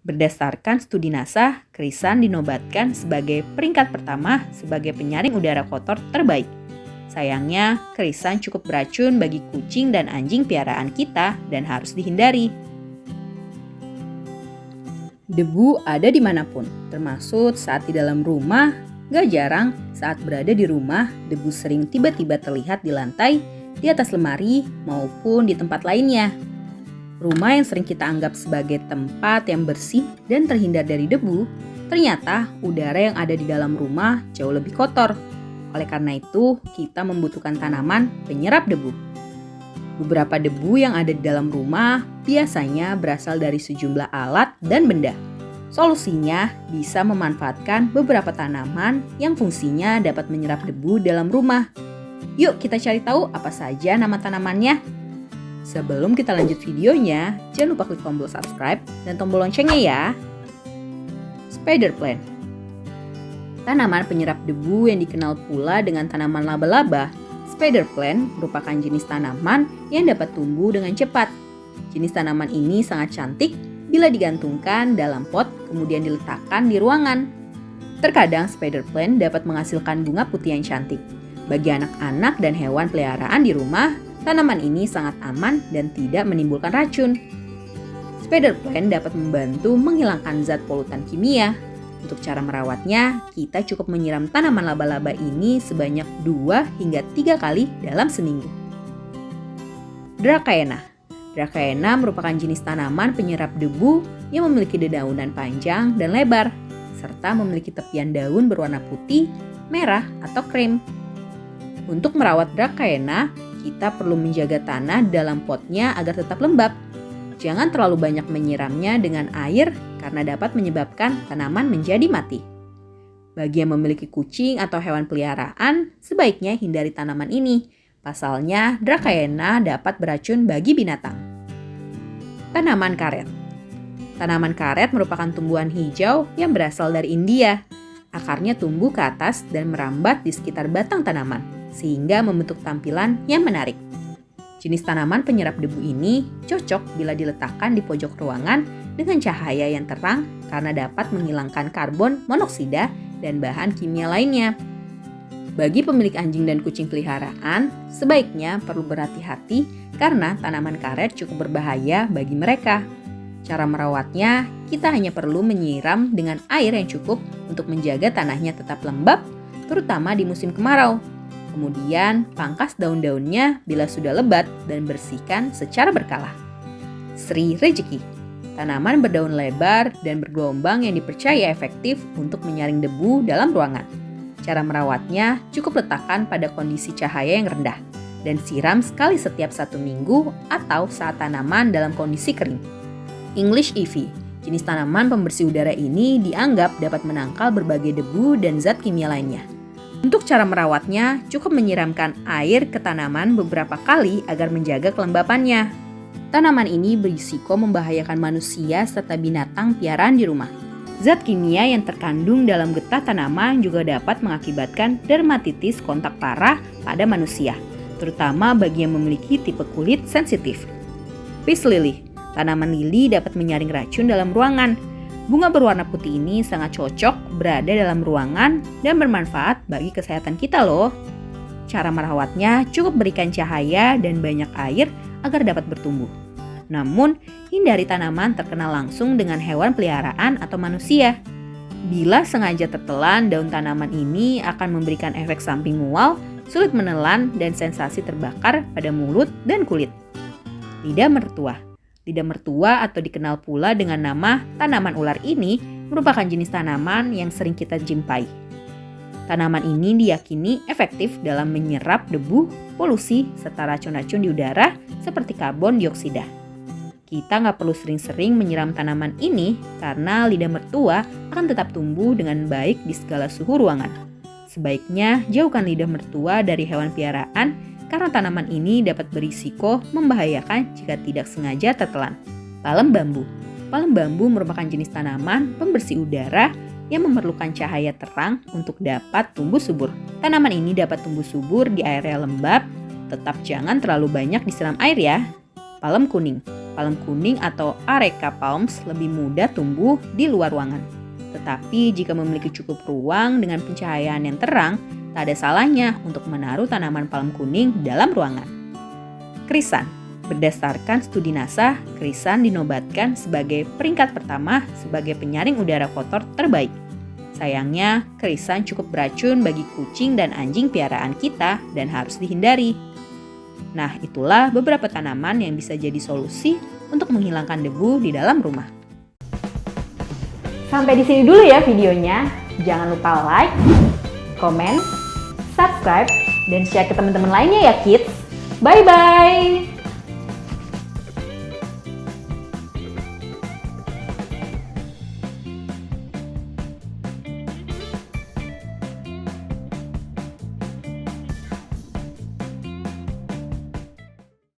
Berdasarkan studi NASA, krisan dinobatkan sebagai peringkat pertama sebagai penyaring udara kotor terbaik. Sayangnya, krisan cukup beracun bagi kucing dan anjing piaraan kita dan harus dihindari. Debu ada dimanapun, termasuk saat di dalam rumah. Gak jarang saat berada di rumah, debu sering tiba-tiba terlihat di lantai, di atas lemari, maupun di tempat lainnya. Rumah yang sering kita anggap sebagai tempat yang bersih dan terhindar dari debu, ternyata udara yang ada di dalam rumah jauh lebih kotor. Oleh karena itu, kita membutuhkan tanaman penyerap debu. Beberapa debu yang ada di dalam rumah biasanya berasal dari sejumlah alat dan benda. Solusinya bisa memanfaatkan beberapa tanaman yang fungsinya dapat menyerap debu dalam rumah. Yuk kita cari tahu apa saja nama tanamannya. Sebelum kita lanjut videonya, jangan lupa klik tombol subscribe dan tombol loncengnya ya. Spider plant. Tanaman penyerap debu yang dikenal pula dengan tanaman laba-laba, spider plant merupakan jenis tanaman yang dapat tumbuh dengan cepat. Jenis tanaman ini sangat cantik bila digantungkan dalam pot kemudian diletakkan di ruangan. Terkadang spider plant dapat menghasilkan bunga putih yang cantik. Bagi anak-anak dan hewan peliharaan di rumah, tanaman ini sangat aman dan tidak menimbulkan racun. Spider plant dapat membantu menghilangkan zat polutan kimia. Untuk cara merawatnya, kita cukup menyiram tanaman laba-laba ini sebanyak 2 hingga 3 kali dalam seminggu. Dracaena. Dracaena merupakan jenis tanaman penyerap debu yang memiliki dedaunan panjang dan lebar, serta memiliki tepian daun berwarna putih, merah, atau krem. Untuk merawat Dracaena, kita perlu menjaga tanah dalam potnya agar tetap lembab. Jangan terlalu banyak menyiramnya dengan air karena dapat menyebabkan tanaman menjadi mati. Bagi yang memiliki kucing atau hewan peliharaan, sebaiknya hindari tanaman ini. Pasalnya, Dracaena dapat beracun bagi binatang. Tanaman karet. Tanaman karet merupakan tumbuhan hijau yang berasal dari India. Akarnya tumbuh ke atas dan merambat di sekitar batang tanaman, sehingga membentuk tampilan yang menarik. Jenis tanaman penyerap debu ini cocok bila diletakkan di pojok ruangan dengan cahaya yang terang karena dapat menghilangkan karbon monoksida dan bahan kimia lainnya. Bagi pemilik anjing dan kucing peliharaan, sebaiknya perlu berhati-hati karena tanaman karet cukup berbahaya bagi mereka. Cara merawatnya, kita hanya perlu menyiram dengan air yang cukup untuk menjaga tanahnya tetap lembab, terutama di musim kemarau. Kemudian, pangkas daun-daunnya bila sudah lebat dan bersihkan secara berkala. Sri Rejeki. Tanaman berdaun lebar dan bergelombang yang dipercaya efektif untuk menyaring debu dalam ruangan. Cara merawatnya cukup letakkan pada kondisi cahaya yang rendah dan siram sekali setiap 1 minggu atau saat tanaman dalam kondisi kering. English Ivy. Jenis tanaman pembersih udara ini dianggap dapat menangkal berbagai debu dan zat kimia lainnya. Untuk cara merawatnya, cukup menyiramkan air ke tanaman beberapa kali agar menjaga kelembapannya. Tanaman ini berisiko membahayakan manusia serta binatang piaraan di rumah. Zat kimia yang terkandung dalam getah tanaman juga dapat mengakibatkan dermatitis kontak parah pada manusia, terutama bagi yang memiliki tipe kulit sensitif. Peace lily. Tanaman lili dapat menyaring racun dalam ruangan. Bunga berwarna putih ini sangat cocok berada dalam ruangan dan bermanfaat bagi kesehatan kita loh. Cara merawatnya cukup berikan cahaya dan banyak air agar dapat bertumbuh. Namun, hindari tanaman terkena langsung dengan hewan peliharaan atau manusia. Bila sengaja tertelan, daun tanaman ini akan memberikan efek samping mual, sulit menelan, dan sensasi terbakar pada mulut dan kulit. Lidah mertua. Lidah mertua atau dikenal pula dengan nama tanaman ular ini merupakan jenis tanaman yang sering kita jumpai. Tanaman ini diyakini efektif dalam menyerap debu, polusi, serta racun-racun di udara seperti karbon dioksida. Kita nggak perlu sering-sering menyiram tanaman ini karena lidah mertua akan tetap tumbuh dengan baik di segala suhu ruangan. Sebaiknya jauhkan lidah mertua dari hewan piaraan karena tanaman ini dapat berisiko membahayakan jika tidak sengaja tertelan. Palem bambu. Palem bambu merupakan jenis tanaman pembersih udara yang memerlukan cahaya terang untuk dapat tumbuh subur. Tanaman ini dapat tumbuh subur di area lembab, tetap jangan terlalu banyak disiram air ya. Palem kuning. Palem kuning atau Areca palms lebih mudah tumbuh di luar ruangan. Tetapi jika memiliki cukup ruang dengan pencahayaan yang terang, tak ada salahnya untuk menaruh tanaman palem kuning dalam ruangan. Krisan. Berdasarkan studi NASA, krisan dinobatkan sebagai peringkat pertama sebagai penyaring udara kotor terbaik. Sayangnya, krisan cukup beracun bagi kucing dan anjing piaraan kita dan harus dihindari. Nah, itulah beberapa tanaman yang bisa jadi solusi untuk menghilangkan debu di dalam rumah. Sampai di sini dulu ya videonya. Jangan lupa like, komen, subscribe, dan share ke teman-teman lainnya ya kids. Bye-bye!